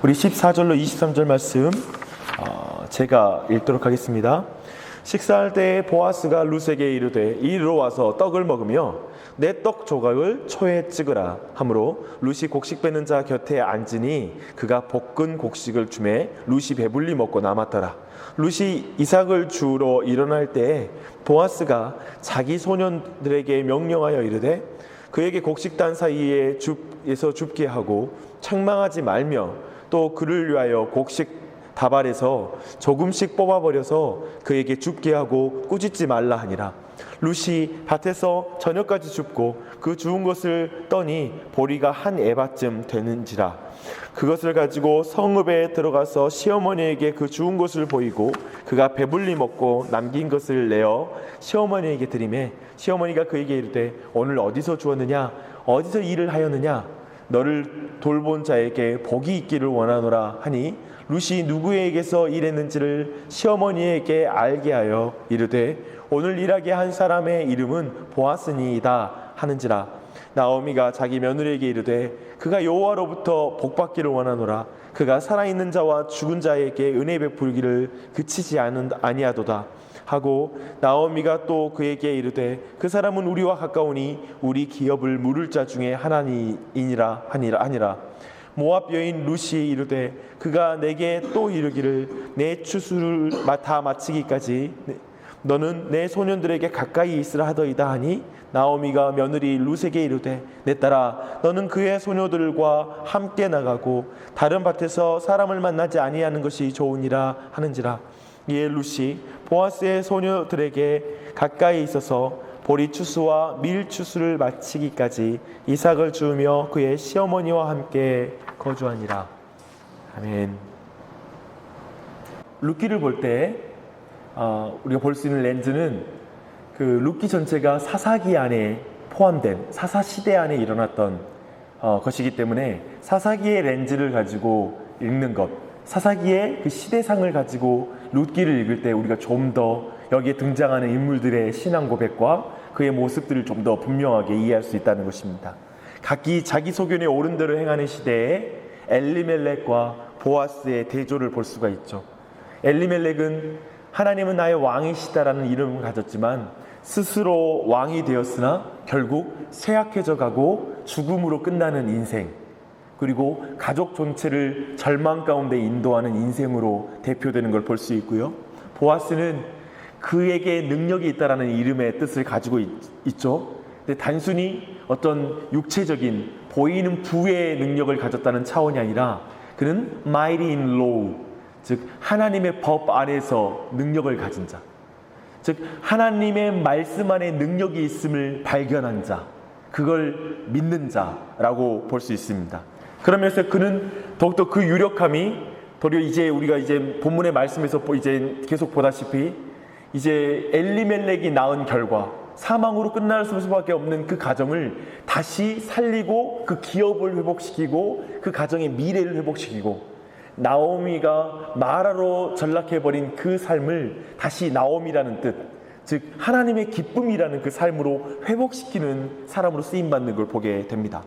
우리 14절로 23절 말씀 제가 읽도록 하겠습니다. 식사할 때에 보아스가 룻에게 이르되 이리로 와서 떡을 먹으며 내 떡 조각을 초에 찍으라 하므로 룻이 곡식 빼는 자 곁에 앉으니 그가 볶은 곡식을 주매 룻이 배불리 먹고 남았더라. 룻이 이삭을 주러 일어날 때에 보아스가 자기 소년들에게 명령하여 이르되 그에게 곡식단 사이에서 줍게 하고 책망하지 말며 또 그를 위하여 곡식 다발에서 조금씩 뽑아버려서 그에게 줍게 하고 꾸짖지 말라 하니라. 룻이 밭에서 저녁까지 줍고 그 주운 것을 떠니 보리가 한 에바쯤 되는지라. 그것을 가지고 성읍에 들어가서 시어머니에게 그 주운 것을 보이고 그가 배불리 먹고 남긴 것을 내어 시어머니에게 드리매 시어머니가 그에게 이르되 오늘 어디서 주었느냐 어디서 일을 하였느냐 너를 돌본 자에게 복이 있기를 원하노라 하니 룻이 누구에게서 일했는지를 시어머니에게 알게 하여 이르되 오늘 일하게 한 사람의 이름은 보아스니이다 하는지라. 나오미가 자기 며느리에게 이르되 그가 여호와로부터 복받기를 원하노라. 그가 살아있는 자와 죽은 자에게 은혜 베풀기를 그치지 아니하도다 하고 나오미가 또 그에게 이르되 그 사람은 우리와 가까우니 우리 기업을 물을 자 중에 하나니이니라 하니라. 모압 여인 룻이 이르되 그가 내게 또 이르기를 내 추수를 다 마치기까지 너는 내 소년들에게 가까이 있으라 하더이다 하니 나오미가 며느리 룻에게 이르되 내 딸아 너는 그의 소녀들과 함께 나가고 다른 밭에서 사람을 만나지 아니하는 것이 좋으니라 하는지라. 이에 룻이 보아스의 소녀들에게 가까이 있어서 보리 추수와 밀 추수를 마치기까지 이삭을 주우며 그의 시어머니와 함께 거주하니라. 아멘. 룻기를 볼 때 우리가 볼 수 있는 렌즈는 그 룻기 전체가 사사기 안에 포함된 사사시대 안에 일어났던 것이기 때문에 사사기의 렌즈를 가지고 읽는 것, 사사기의 그 시대상을 가지고 룻기를 읽을 때 우리가 좀 더 여기에 등장하는 인물들의 신앙 고백과 그의 모습들을 좀 더 분명하게 이해할 수 있다는 것입니다. 각기 자기 소견에 옳은 대로 행하는 시대에 엘리멜렉과 보아스의 대조를 볼 수가 있죠. 엘리멜렉은 하나님은 나의 왕이시다라는 이름을 가졌지만 스스로 왕이 되었으나 결국 쇠약해져 가고 죽음으로 끝나는 인생, 그리고 가족 전체를 절망 가운데 인도하는 인생으로 대표되는 걸 볼 수 있고요. 보아스는 그에게 능력이 있다라는 이름의 뜻을 가지고 있죠. 근데 단순히 어떤 육체적인 보이는 부의 능력을 가졌다는 차원이 아니라 그는 mighty in law, 즉 하나님의 법 안에서 능력을 가진 자, 즉 하나님의 말씀 안에 능력이 있음을 발견한 자, 그걸 믿는 자라고 볼 수 있습니다. 그러면서 그는 더욱더 그 유력함이 도리어 이제 우리가 이제 본문의 말씀에서 이제 계속 보다시피 이제 엘리멜렉이 낳은 결과 사망으로 끝날 수밖에 없는 그 가정을 다시 살리고 그 기업을 회복시키고 그 가정의 미래를 회복시키고 나오미가 마라로 전락해버린 그 삶을 다시 나오미라는 뜻, 즉 하나님의 기쁨이라는 그 삶으로 회복시키는 사람으로 쓰임받는 걸 보게 됩니다.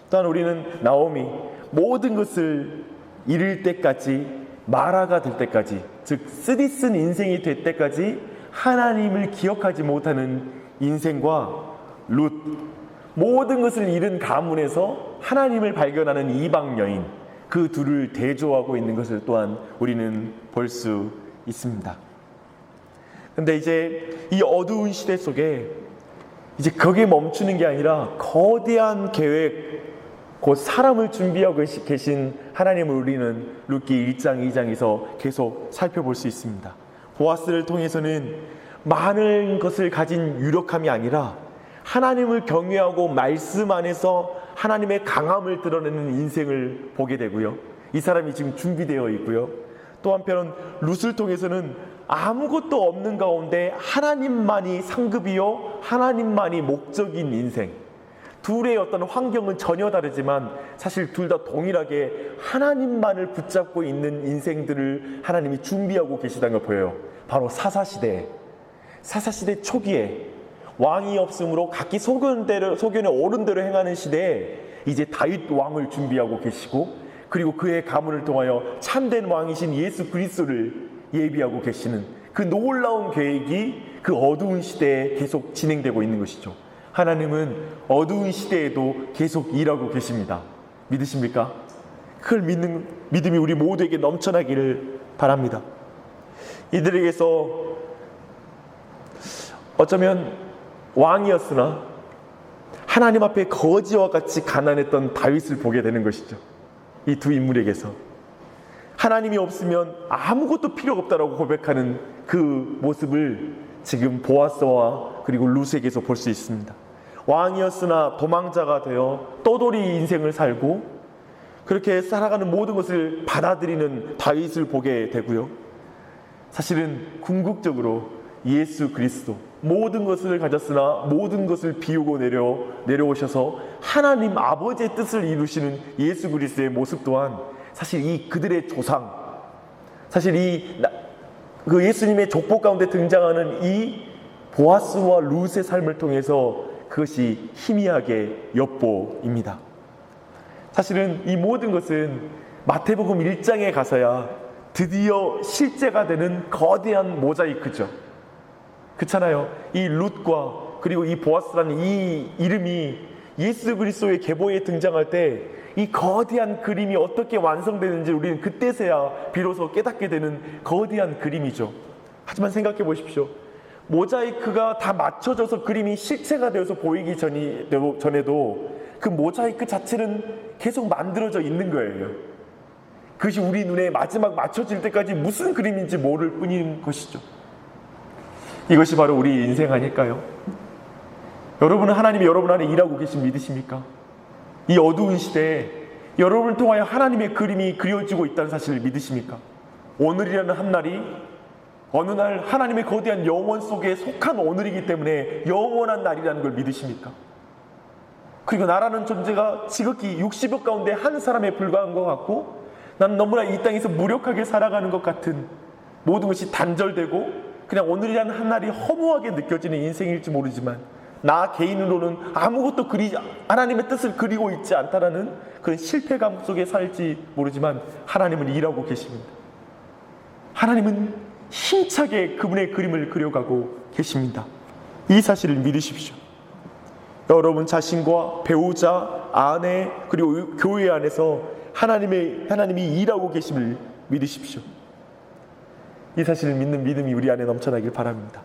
또한 우리는 나오미 모든 것을 잃을 때까지 마라가 될 때까지, 즉 쓰디쓴 인생이 될 때까지 하나님을 기억하지 못하는 인생과 룻, 모든 것을 잃은 가문에서 하나님을 발견하는 이방 여인, 그 둘을 대조하고 있는 것을 또한 우리는 볼 수 있습니다. 근데 이제 이 어두운 시대 속에 이제 거기에 멈추는 게 아니라 거대한 계획, 곧 사람을 준비하고 계신 하나님을 우리는 룻기 1장, 2장에서 계속 살펴볼 수 있습니다. 보아스를 통해서는 많은 것을 가진 유력함이 아니라 하나님을 경외하고 말씀 안에서 하나님의 강함을 드러내는 인생을 보게 되고요. 이 사람이 지금 준비되어 있고요. 또 한편 룻을 통해서는 아무것도 없는 가운데 하나님만이 상급이요 하나님만이 목적인 인생, 둘의 어떤 환경은 전혀 다르지만 사실 둘 다 동일하게 하나님만을 붙잡고 있는 인생들을 하나님이 준비하고 계시다는 걸 보여요. 바로 사사시대 초기에 왕이 없으므로 각기 소견에 옳은 대로 행하는 시대에 이제 다윗 왕을 준비하고 계시고, 그리고 그의 가문을 통하여 참된 왕이신 예수 그리스도를 예비하고 계시는 그 놀라운 계획이 그 어두운 시대에 계속 진행되고 있는 것이죠. 하나님은 어두운 시대에도 계속 일하고 계십니다. 믿으십니까? 그걸 믿는 믿음이 우리 모두에게 넘쳐나기를 바랍니다. 이들에게서 어쩌면 왕이었으나 하나님 앞에 거지와 같이 가난했던 다윗을 보게 되는 것이죠. 이 두 인물에게서 하나님이 없으면 아무것도 필요가 없다라고 고백하는 그 모습을 지금 보아스와 그리고 룻에게서 볼 수 있습니다. 왕이었으나 도망자가 되어 떠돌이 인생을 살고 그렇게 살아가는 모든 것을 받아들이는 다윗을 보게 되고요. 사실은 궁극적으로 예수 그리스도 모든 것을 가졌으나 모든 것을 비우고 내려오셔서 하나님 아버지의 뜻을 이루시는 예수 그리스도의 모습 또한 사실 이 그들의 조상, 사실 그 예수님의 족보 가운데 등장하는 이 보아스와 룻의 삶을 통해서 그것이 희미하게 엿보입니다. 사실은 이 모든 것은 마태복음 1장에 가서야 드디어 실제가 되는 거대한 모자이크죠. 그렇잖아요. 이 룻과 그리고 이 보아스라는 이 이름이 예수 그리스도의 계보에 등장할 때 이 거대한 그림이 어떻게 완성되는지 우리는 그때서야 비로소 깨닫게 되는 거대한 그림이죠. 하지만 생각해 보십시오. 모자이크가 다 맞춰져서 그림이 실체가 되어서 보이기 전에도 그 모자이크 자체는 계속 만들어져 있는 거예요. 그것이 우리 눈에 마지막 맞춰질 때까지 무슨 그림인지 모를 뿐인 것이죠. 이것이 바로 우리 인생 아닐까요? 여러분은 하나님이 여러분 안에 일하고 계신 믿으십니까? 이 어두운 시대에 여러분을 통하여 하나님의 그림이 그려지고 있다는 사실을 믿으십니까? 오늘이라는 한날이 어느 날 하나님의 거대한 영원 속에 속한 오늘이기 때문에 영원한 날이라는 걸 믿으십니까? 그리고 나라는 존재가 지극히 60억 가운데 한 사람에 불과한 것 같고 난 너무나 이 땅에서 무력하게 살아가는 것 같은 모든 것이 단절되고 그냥 오늘이라는 한날이 허무하게 느껴지는 인생일지 모르지만 나 개인으로는 아무것도 하나님의 뜻을 그리고 있지 않다라는 그런 실패감 속에 살지 모르지만 하나님은 일하고 계십니다. 하나님은 힘차게 그분의 그림을 그려가고 계십니다. 이 사실을 믿으십시오. 여러분 자신과 배우자, 아내 그리고 교회 안에서 하나님이 일하고 계심을 믿으십시오. 이 사실을 믿는 믿음이 우리 안에 넘쳐나길 바랍니다.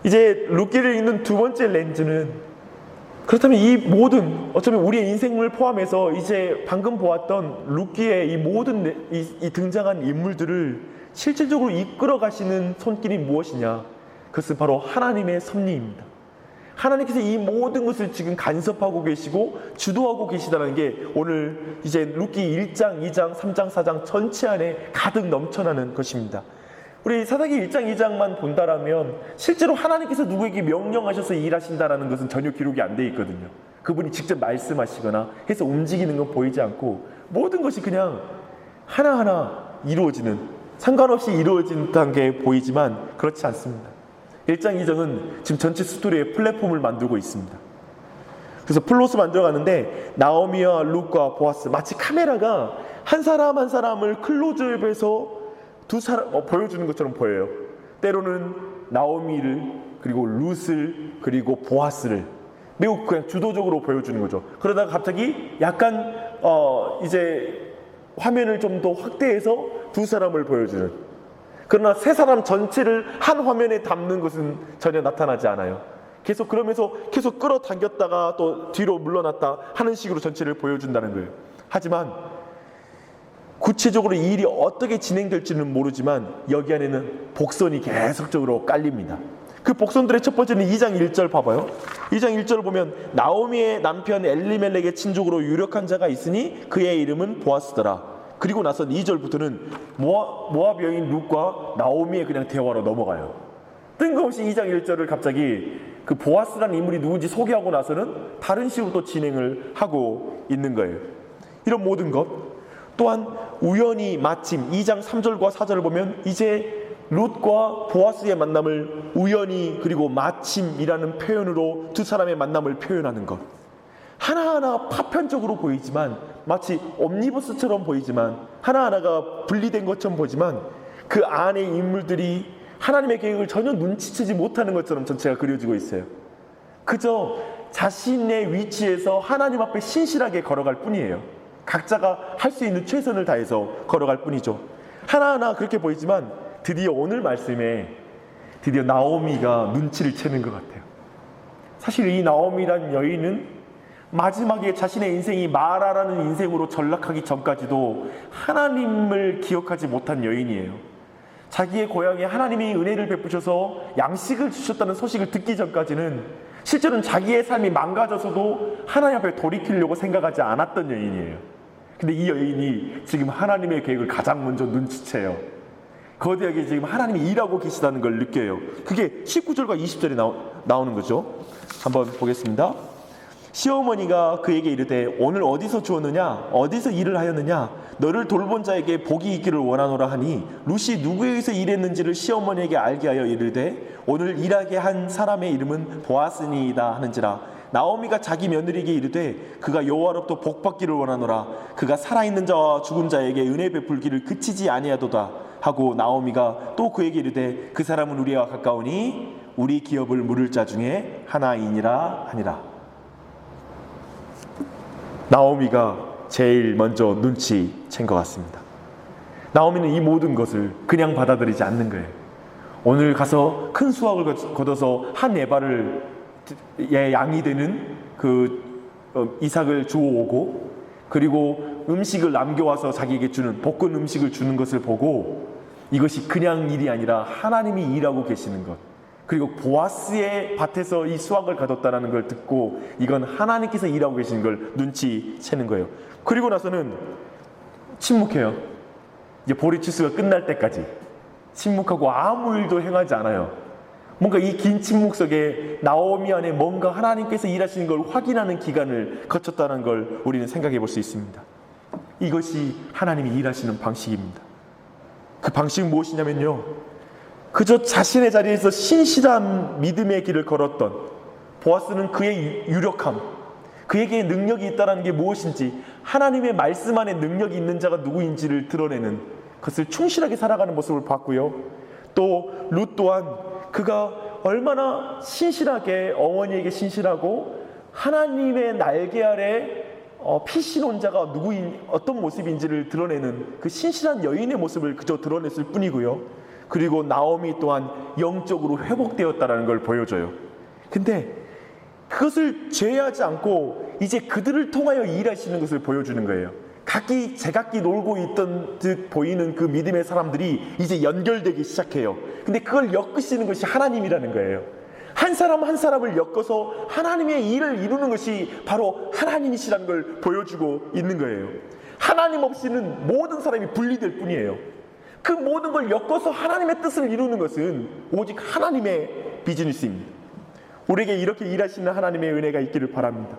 이제 룻기를 읽는 두 번째 렌즈는 그렇다면 이 모든 어쩌면 우리의 인생을 포함해서 이제 방금 보았던 룻기의 이 모든 이 등장한 인물들을 실질적으로 이끌어 가시는 손길이 무엇이냐? 그것은 바로 하나님의 섭리입니다. 하나님께서 이 모든 것을 지금 간섭하고 계시고 주도하고 계시다는 게 오늘 이제 룻기 1장, 2장, 3장, 4장 전체 안에 가득 넘쳐나는 것입니다. 우리 사사기 1장, 2장만 본다라면 실제로 하나님께서 누구에게 명령하셔서 일하신다라는 것은 전혀 기록이 안 돼 있거든요. 그분이 직접 말씀하시거나 해서 움직이는 건 보이지 않고 모든 것이 그냥 하나하나 이루어지는, 상관없이 이루어진다는 게 보이지만 그렇지 않습니다. 1장, 2장은 지금 전체 스토리의 플랫폼을 만들고 있습니다. 그래서 플롯을 만들어가는데 나오미와 룻과 보아스, 마치 카메라가 한 사람 한 사람을 클로즈업해서 두 사람 보여주는 것처럼 보여요. 때로는 나오미를 그리고 룻을 그리고 보아스를 매우 그냥 주도적으로 보여주는 거죠. 그러다가 갑자기 약간 이제 화면을 좀 더 확대해서 두 사람을 보여주는, 그러나 세 사람 전체를 한 화면에 담는 것은 전혀 나타나지 않아요. 계속 그러면서 계속 끌어당겼다가 또 뒤로 물러났다 하는 식으로 전체를 보여준다는 거예요. 하지만 구체적으로 이 일이 어떻게 진행될지는 모르지만 여기 안에는 복선이 계속적으로 깔립니다. 그 복선들의 첫 번째는 2장 1절 봐봐요. 2장 1절을 보면 나오미의 남편 엘리멜렉의 친족으로 유력한 자가 있으니 그의 이름은 보아스더라. 그리고 나서 2절부터는 모압 여인 룻과 나오미의 그냥 대화로 넘어가요. 뜬금없이 2장 1절을 갑자기 그 보아스라는 인물이 누군지 소개하고 나서는 다른 식으로 또 진행을 하고 있는 거예요. 이런 모든 것 또한 우연히 마침 2장 3절과 4절을 보면 이제 룻과 보아스의 만남을 우연히 그리고 마침이라는 표현으로 두 사람의 만남을 표현하는 것, 하나하나 파편적으로 보이지만 마치 옴니버스처럼 보이지만 하나하나가 분리된 것처럼 보이지만 그 안에 인물들이 하나님의 계획을 전혀 눈치채지 못하는 것처럼 전체가 그려지고 있어요. 그저 자신의 위치에서 하나님 앞에 신실하게 걸어갈 뿐이에요. 각자가 할 수 있는 최선을 다해서 걸어갈 뿐이죠. 하나하나 그렇게 보이지만 드디어 오늘 말씀에 드디어 나오미가 눈치를 채는 것 같아요. 사실 이 나오미란 여인은 마지막에 자신의 인생이 마라라는 인생으로 전락하기 전까지도 하나님을 기억하지 못한 여인이에요. 자기의 고향에 하나님이 은혜를 베푸셔서 양식을 주셨다는 소식을 듣기 전까지는 실제로는 자기의 삶이 망가져서도 하나님 앞에 돌이키려고 생각하지 않았던 여인이에요. 근데 이 여인이 지금 하나님의 계획을 가장 먼저 눈치채요. 거대하게 지금 하나님이 일하고 계시다는 걸 느껴요. 그게 19절과 20절에 나오는 거죠. 한번 보겠습니다. 시어머니가 그에게 이르되 오늘 어디서 주었느냐 어디서 일을 하였느냐 너를 돌본 자에게 복이 있기를 원하노라 하니 룻이 누구에게서 일했는지를 시어머니에게 알게 하여 이르되 오늘 일하게 한 사람의 이름은 보아스니이다 하는지라. 나오미가 자기 며느리에게 이르되 그가 여호와로부터 복 받기를 원하노라. 그가 살아있는 자와 죽은 자에게 은혜 베풀기를 그치지 아니하도다 하고 나오미가 또 그에게 이르되 그 사람은 우리와 가까우니 우리 기업을 물을 자 중에 하나이니라 하니라. 나오미가 제일 먼저 눈치챈 것 같습니다. 나오미는 이 모든 것을 그냥 받아들이지 않는 거예요. 오늘 가서 큰 수확을 거둬서 한 에바를 양이 되는 이삭을 주워오고 그리고 음식을 남겨와서 자기에게 주는 볶은 음식을 주는 것을 보고 이것이 그냥 일이 아니라 하나님이 일하고 계시는 것, 그리고 보아스의 밭에서 이 수확을 거뒀다는 걸 듣고 이건 하나님께서 일하고 계시는 걸 눈치채는 거예요. 그리고 나서는 침묵해요. 이제 보리추수가 끝날 때까지 침묵하고 아무 일도 행하지 않아요. 뭔가 이 긴 침묵 속에 나오미 안에 뭔가 하나님께서 일하시는 걸 확인하는 기간을 거쳤다는 걸 우리는 생각해 볼 수 있습니다. 이것이 하나님이 일하시는 방식입니다. 그 방식은 무엇이냐면요, 그저 자신의 자리에서 신실한 믿음의 길을 걸었던 보아스는 그의 유력함, 그에게 능력이 있다는 게 무엇인지, 하나님의 말씀 안에 능력이 있는 자가 누구인지를 드러내는 그것을 충실하게 살아가는 모습을 봤고요. 또 룻 또한 그가 얼마나 신실하게 어머니에게 신실하고 하나님의 날개 아래 피신온 자가 어떤 모습인지를 드러내는 그 신실한 여인의 모습을 그저 드러냈을 뿐이고요. 그리고 나오미 또한 영적으로 회복되었다는 걸 보여줘요. 근데 그것을 제외하지 않고 이제 그들을 통하여 일하시는 것을 보여주는 거예요. 각기 제각기 놀고 있던 듯 보이는 그 믿음의 사람들이 이제 연결되기 시작해요. 근데 그걸 엮으시는 것이 하나님이라는 거예요. 한 사람 한 사람을 엮어서 하나님의 일을 이루는 것이 바로 하나님이시라는 걸 보여주고 있는 거예요. 하나님 없이는 모든 사람이 분리될 뿐이에요. 그 모든 걸 엮어서 하나님의 뜻을 이루는 것은 오직 하나님의 비즈니스입니다. 우리에게 이렇게 일하시는 하나님의 은혜가 있기를 바랍니다.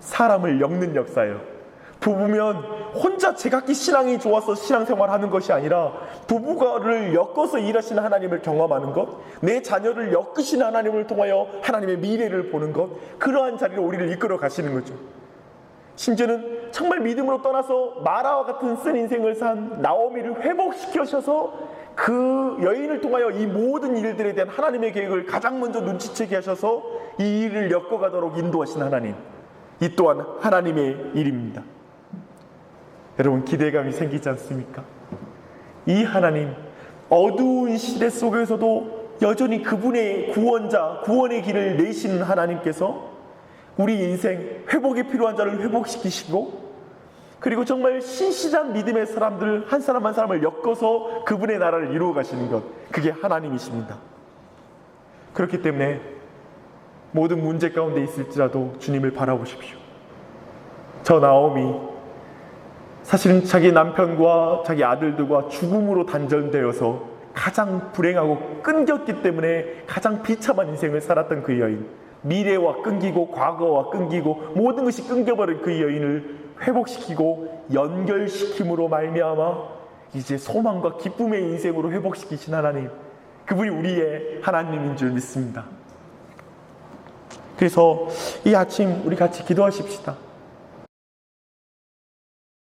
사람을 엮는 역사예요. 부부면 혼자 제각기 신앙이 좋아서 신앙생활하는 것이 아니라 부부가를 엮어서 일하시는 하나님을 경험하는 것, 내 자녀를 엮으시는 하나님을 통하여 하나님의 미래를 보는 것, 그러한 자리로 우리를 이끌어 가시는 거죠. 심지어는 정말 믿음으로 떠나서 마라와 같은 쓴 인생을 산 나오미를 회복시키셔서 그 여인을 통하여 이 모든 일들에 대한 하나님의 계획을 가장 먼저 눈치채게 하셔서 이 일을 엮어가도록 인도하신 하나님, 이 또한 하나님의 일입니다. 여러분, 기대감이 생기지 않습니까? 이 하나님, 어두운 시대 속에서도 여전히 그분의 구원자, 구원의 길을 내시는 하나님께서 우리 인생 회복이 필요한 자를 회복시키시고, 그리고 정말 신실한 믿음의 사람들 한 사람 한 사람을 엮어서 그분의 나라를 이루어 가시는 것, 그게 하나님이십니다. 그렇기 때문에 모든 문제 가운데 있을지라도 주님을 바라보십시오. 저 나오미, 사실은 자기 남편과 자기 아들들과 죽음으로 단절되어서 가장 불행하고 끊겼기 때문에 가장 비참한 인생을 살았던 그 여인, 미래와 끊기고 과거와 끊기고 모든 것이 끊겨버린 그 여인을 회복시키고 연결시킴으로 말미암아 이제 소망과 기쁨의 인생으로 회복시키신 하나님, 그분이 우리의 하나님인 줄 믿습니다. 그래서 이 아침 우리 같이 기도하십시다.